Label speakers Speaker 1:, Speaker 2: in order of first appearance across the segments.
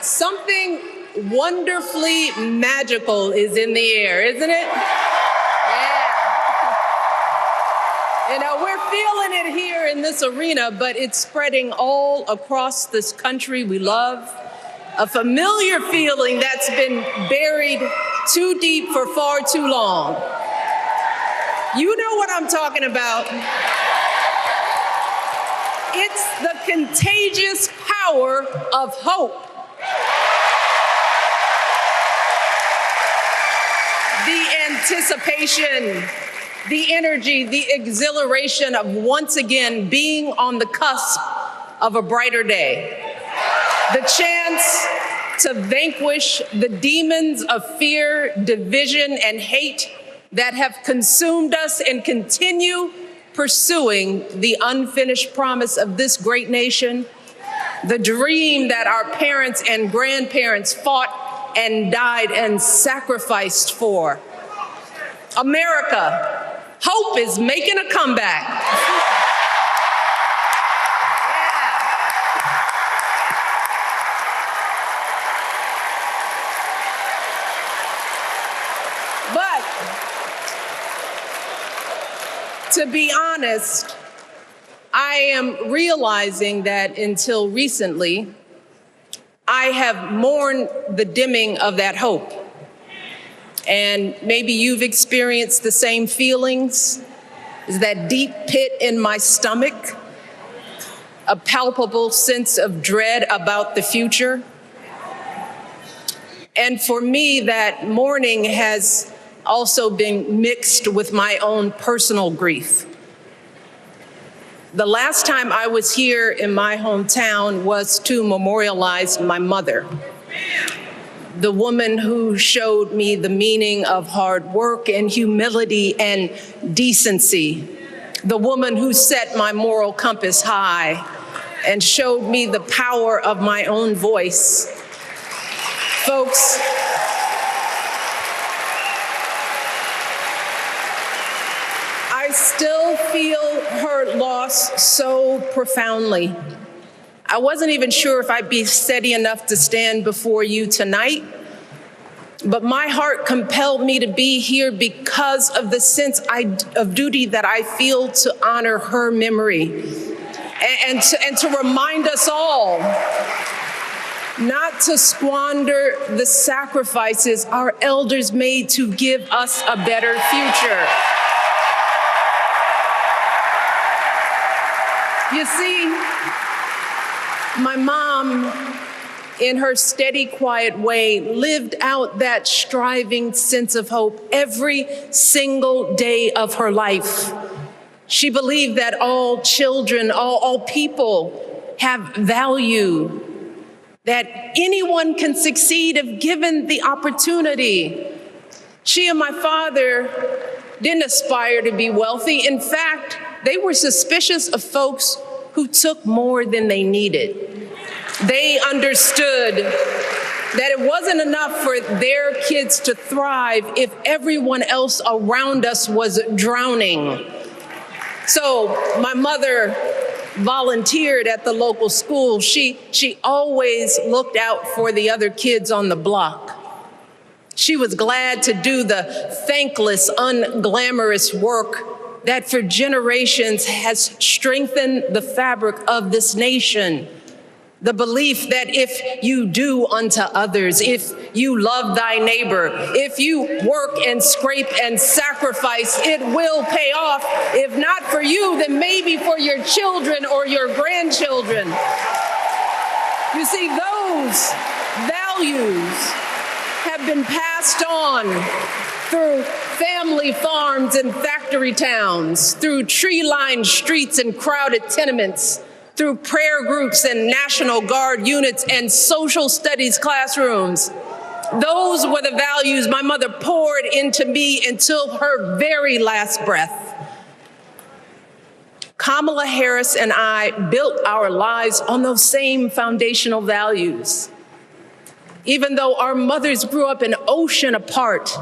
Speaker 1: Something wonderfully magical is in the air, isn't it? Yeah. You know, we're feeling it here in this arena, but it's spreading all across this country we love. A familiar feeling that's been buried too deep for far too long. You know what I'm talking about. It's the contagious power of hope. The anticipation, the energy, the exhilaration of once again being on the cusp of a brighter day. The chance to vanquish the demons of fear, division, and hate that have consumed us and continue pursuing the unfinished promise of this great nation, the dream that our parents and grandparents fought and died and sacrificed for. America, hope is making a comeback. But to be honest, I am realizing that until recently, I have mourned the dimming of that hope. And maybe you've experienced the same feelings. Is that deep pit in my stomach, a palpable sense of dread about the future. And for me, that mourning has also been mixed with my own personal grief. The last time I was here in my hometown was to memorialize my mother, the woman who showed me the meaning of hard work and humility and decency, the woman who set my moral compass high and showed me the power of my own voice. Folks, I still feel her loss so profoundly. I wasn't even sure if I'd be steady enough to stand before you tonight, but my heart compelled me to be here because of the sense of duty that I feel to honor her memory and to remind us all not to squander the sacrifices our elders made to give us a better future. You see, my mom, in her steady, quiet way, lived out that striving sense of hope every single day of her life. She believed that all children, all people have value, that anyone can succeed if given the opportunity. She and my father didn't aspire to be wealthy. In fact, they were suspicious of folks who took more than they needed. They understood that it wasn't enough for their kids to thrive if everyone else around us was drowning. So my mother volunteered at the local school. She always looked out for the other kids on the block. She was glad to do the thankless, unglamorous work that for generations has strengthened the fabric of this nation. The belief that if you do unto others, if you love thy neighbor, if you work and scrape and sacrifice, it will pay off. If not for you, then maybe for your children or your grandchildren. You see, those values have been passed on through family farms and factory towns, through tree-lined streets and crowded tenements, through prayer groups and National Guard units and social studies classrooms. Those were the values my mother poured into me until her very last breath. Kamala Harris and I built our lives on those same foundational values. Even though our mothers grew up an ocean apart,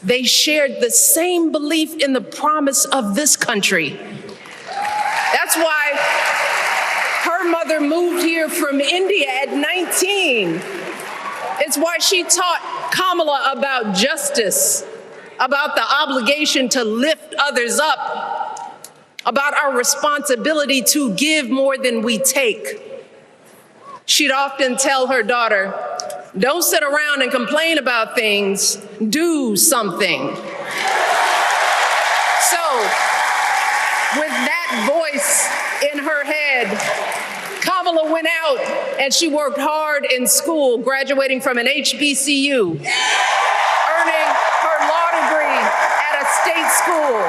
Speaker 1: they shared the same belief in the promise of this country. That's why her mother mother moved here from India at 19. It's why she taught Kamala about justice, about the obligation to lift others up, about our responsibility to give more than we take. She'd often tell her daughter, "Don't sit around and complain about things, do something." So, with that voice in her head, Kamala went out and she worked hard in school, graduating from an HBCU, earning her law degree at a state school.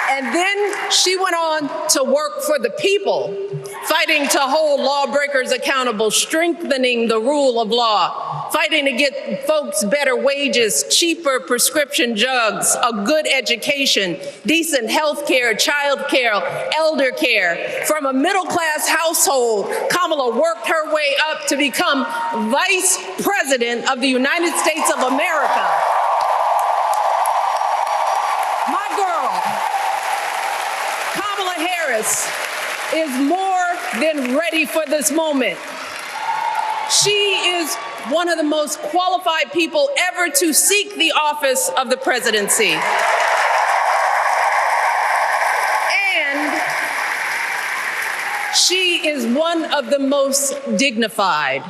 Speaker 1: And then she went on to work for the people, fighting to hold lawbreakers accountable, strengthening the rule of law, fighting to get folks better wages, cheaper prescription drugs, a good education, decent health care, child care, elder care. From a middle-class household, Kamala worked her way up to become Vice President of the United States of America. My girl, Kamala Harris, is more than ready for this moment. She is one of the most qualified people ever to seek the office of the presidency. And she is one of the most dignified.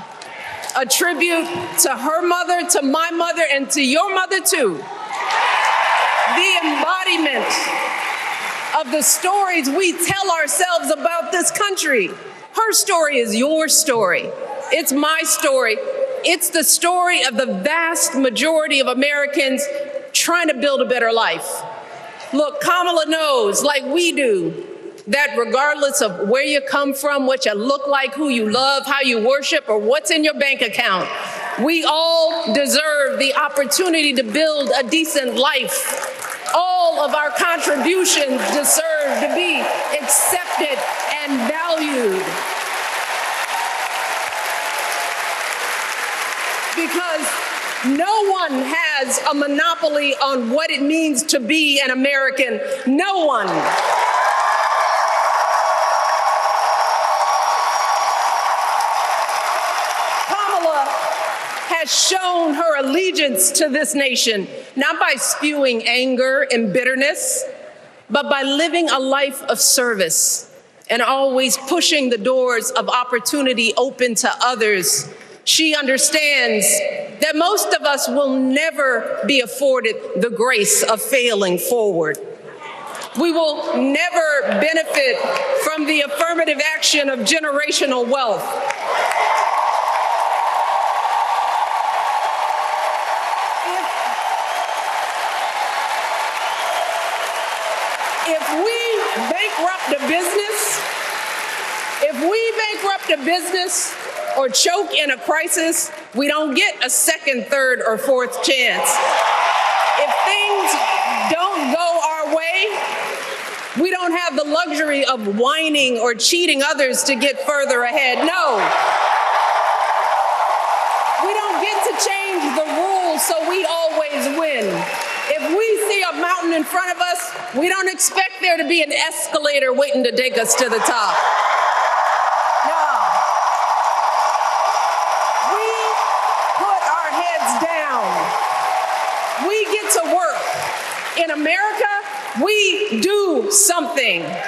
Speaker 1: A tribute to her mother, to my mother, and to your mother too. The embodiment of the stories we tell ourselves about this country. Her story is your story. It's my story. It's the story of the vast majority of Americans trying to build a better life. Look, Kamala knows, like we do, that regardless of where you come from, what you look like, who you love, how you worship, or what's in your bank account, we all deserve the opportunity to build a decent life. All of our contributions deserve to be accepted and valued. Because no one has a monopoly on what it means to be an American. No one. Kamala has shown her allegiance to this nation, not by spewing anger and bitterness, but by living a life of service and always pushing the doors of opportunity open to others. She understands that most of us will never be afforded the grace of failing forward. We will never benefit from the affirmative action of generational wealth. If we bankrupt a business or choke in a crisis, we don't get a second, third, or fourth chance. If things don't go our way, we don't have the luxury of whining or cheating others to get further ahead. No. We don't get to change the rules so we always win. If we see a mountain in front of us, we don't expect there to be an escalator waiting to take us to the top. No. We put our heads down. We get to work. In America, we do something. And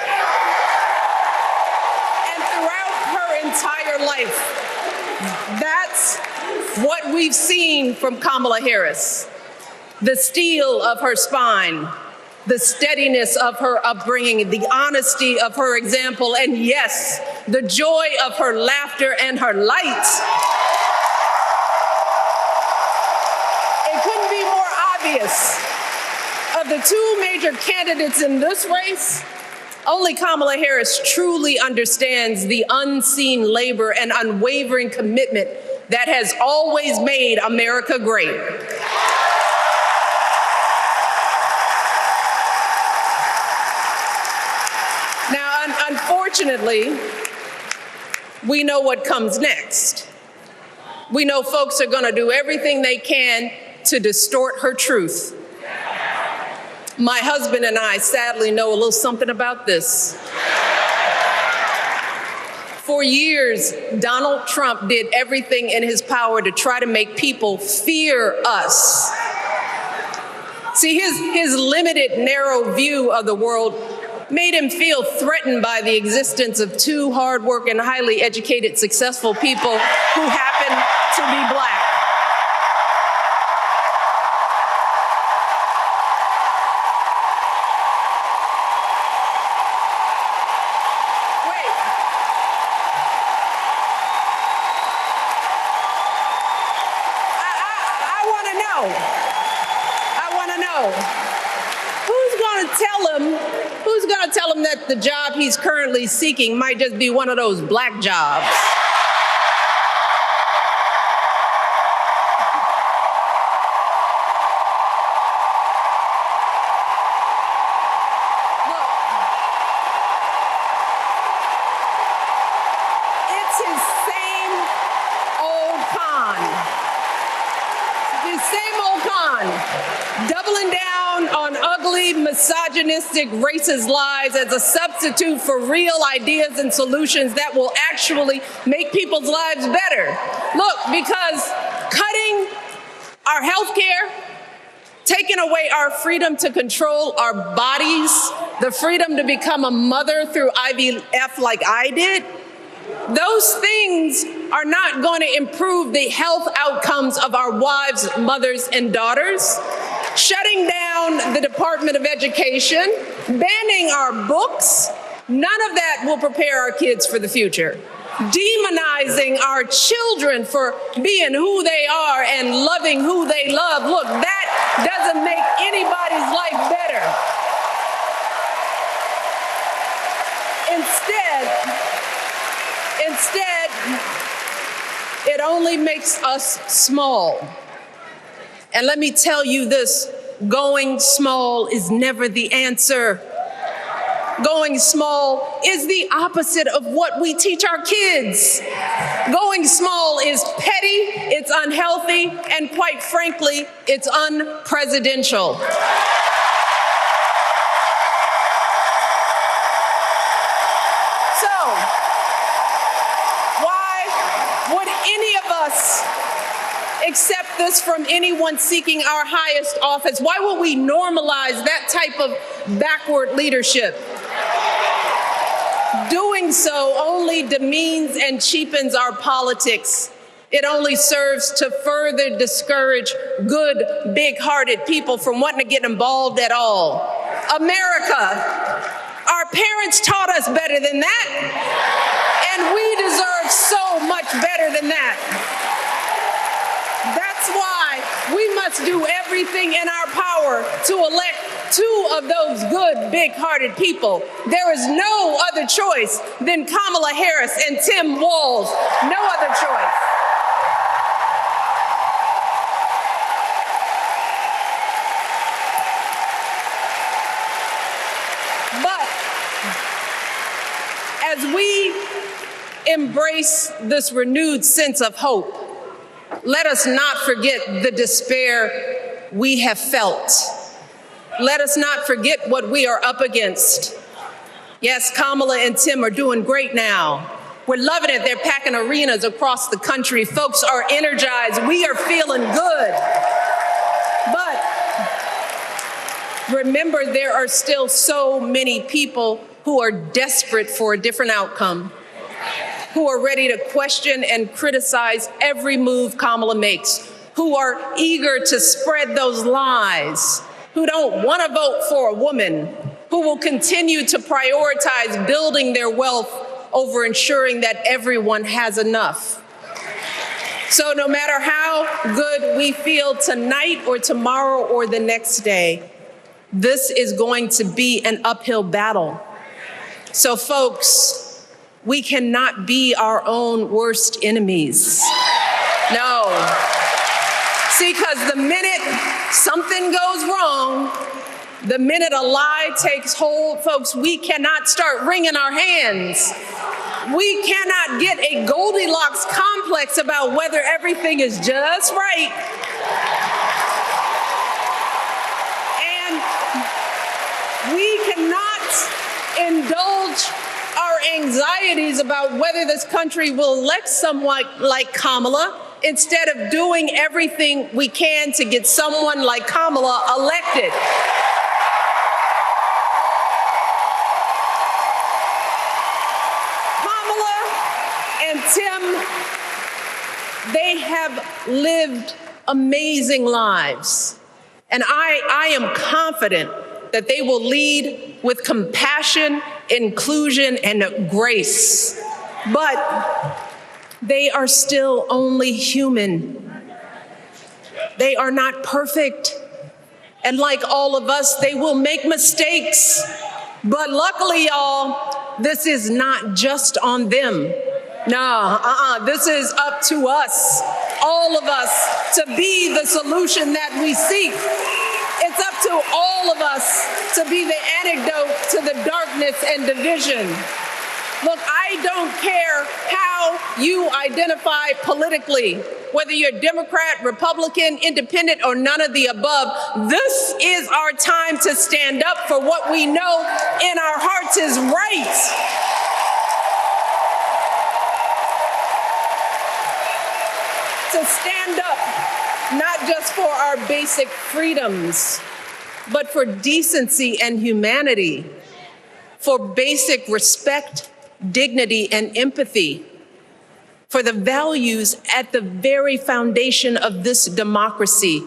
Speaker 1: throughout her entire life, that's what we've seen from Kamala Harris. The steel of her spine, the steadiness of her upbringing, the honesty of her example, and yes, the joy of her laughter and her light. It couldn't be more obvious. Of the two major candidates in this race, only Kamala Harris truly understands the unseen labor and unwavering commitment that has always made America great. Now, unfortunately, we know what comes next. We know folks are going to do everything they can to distort her truth. My husband and I sadly know a little something about this. For years, Donald Trump did everything in his power to try to make people fear us. See, his limited, narrow view of the world made him feel threatened by the existence of two hardworking, highly educated, successful people who happen to be Black. Who's going to tell him that the job he's currently seeking might just be one of those black jobs? Look, it's his same old con. His same old con. Doubling down on ugly, misogynistic, racist lies as a substitute for real ideas and solutions that will actually make people's lives better. Look, because cutting our health care, taking away our freedom to control our bodies, the freedom to become a mother through IVF like I did, those things are not going to improve the health outcomes of our wives, mothers, and daughters. Shutting down the Department of Education, banning our books, none of that will prepare our kids for the future. Demonizing our children for being who they are and loving who they love, look, that doesn't make anybody's life better. Instead, it only makes us small. And let me tell you this, going small is never the answer. Going small is the opposite of what we teach our kids. Going small is petty, it's unhealthy, and quite frankly, it's unpresidential. So, why would any of us accept this from anyone seeking our highest office? Why would we normalize that type of backward leadership? Doing so only demeans and cheapens our politics. It only serves to further discourage good, big-hearted people from wanting to get involved at all. America, our parents taught us better than that, and we deserve so much better than that. That's why we must do everything in our power to elect two of those good, big-hearted people. There is no other choice than Kamala Harris and Tim Walz. No other choice. But as we embrace this renewed sense of hope, let us not forget the despair we have felt. Let us not forget what we are up against. Yes, Kamala and Tim are doing great now. We're loving it. They're packing arenas across the country. Folks are energized. We are feeling good. But remember, there are still so many people who are desperate for a different outcome, who are ready to question and criticize every move Kamala makes, who are eager to spread those lies, who don't want to vote for a woman, who will continue to prioritize building their wealth over ensuring that everyone has enough. So no matter how good we feel tonight or tomorrow or the next day, this is going to be an uphill battle. So folks, we cannot be our own worst enemies. No. See, because the minute something goes wrong, the minute a lie takes hold, folks, we cannot start wringing our hands. We cannot get a Goldilocks complex about whether everything is just right. And we cannot indulge our anxieties about whether this country will elect someone like Kamala instead of doing everything we can to get someone like Kamala elected. Kamala and Tim, they have lived amazing lives. And I am confident that they will lead with compassion, inclusion, and grace. But they are still only human. They are not perfect. And like all of us, they will make mistakes. But luckily, y'all, this is not just on them. This is up to us, all of us, to be the solution that we seek. It's up to all of us to be the antidote to the darkness and division. Look, I don't care how you identify politically, whether you're Democrat, Republican, Independent, or none of the above. This is our time to stand up for what we know in our hearts is right. To stand up, not just for our basic freedoms, but for decency and humanity, for basic respect, dignity, and empathy, for the values at the very foundation of this democracy.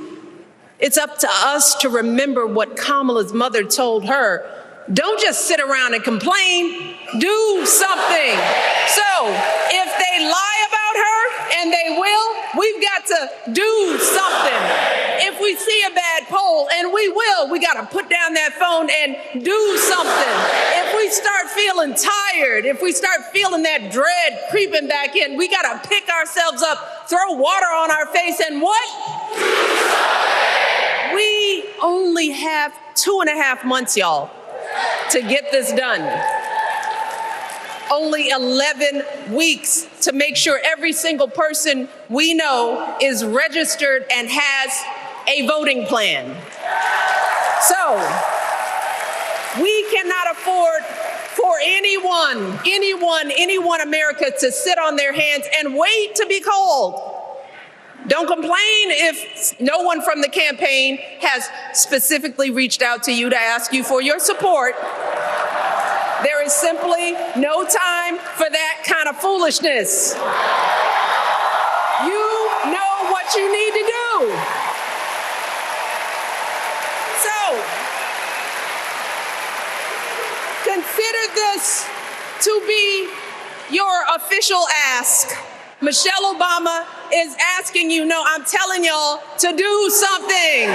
Speaker 1: It's up to us to remember what Kamala's mother told her. Don't just sit around and complain, do something. So if they lie about her, and they will, we've got to do something. If we see a bad poll, and we will, we got to put down that phone and do something. If we start feeling tired, if we start feeling that dread creeping back in, we got to pick ourselves up, throw water on our face, and what? We only have 2.5 months, y'all, to get this done. Only 11 weeks to make sure every single person we know is registered and has a voting plan. So we cannot afford for anyone America to sit on their hands and wait to be called. Don't complain if no one from the campaign has specifically reached out to you to ask you for your support. There is simply no time for that kind of foolishness. You know what you need to do. So, consider this to be your official ask. Michelle Obama is asking you, no, I'm telling y'all to do something.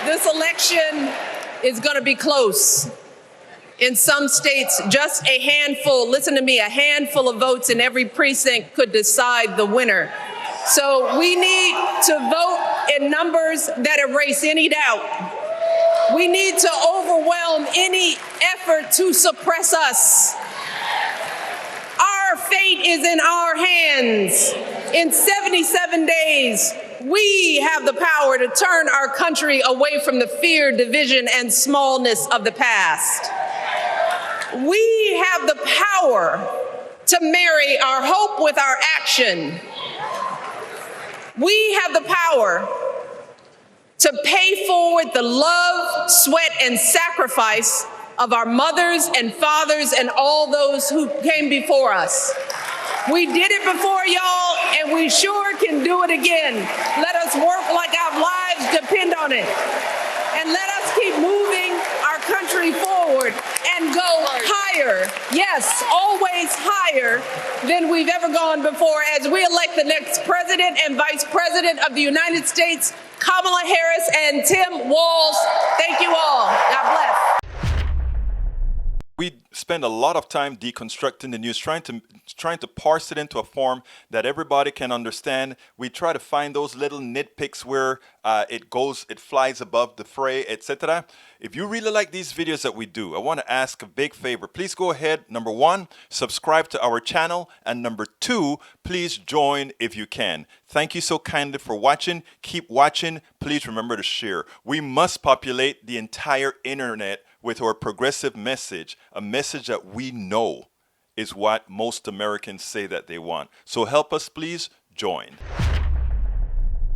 Speaker 1: This election is going to be close. In some states, just a handful, listen to me, a handful of votes in every precinct could decide the winner. So we need to vote in numbers that erase any doubt. We need to overwhelm any effort to suppress us. Our fate is in our hands. In 77 days, we have the power to turn our country away from the fear, division, and smallness of the past. We have the power to marry our hope with our action. We have the power to pay forward the love, sweat, and sacrifice of our mothers and fathers and all those who came before us. We did it before, y'all, and we sure can do it again. Let us work like our lives depend on it. And let us keep moving our country forward and go higher. Yes, always higher than we've ever gone before as we elect the next president and vice president of the United States, Kamala Harris and Tim Walz. Thank you all. God bless.
Speaker 2: we spend a lot of time deconstructing the news, trying to parse it into a form that everybody can understand. We try to find those little nitpicks where it flies above the fray, etc. If you really like these videos that we do, I want to ask a big favor. Please go ahead, number one, subscribe to our channel, and number two, please join if you can. Thank you so kindly for watching. Keep watching. Please remember to share. We must populate the entire internet with our progressive message, a message that we know is what most Americans say that they want. So help us, please join.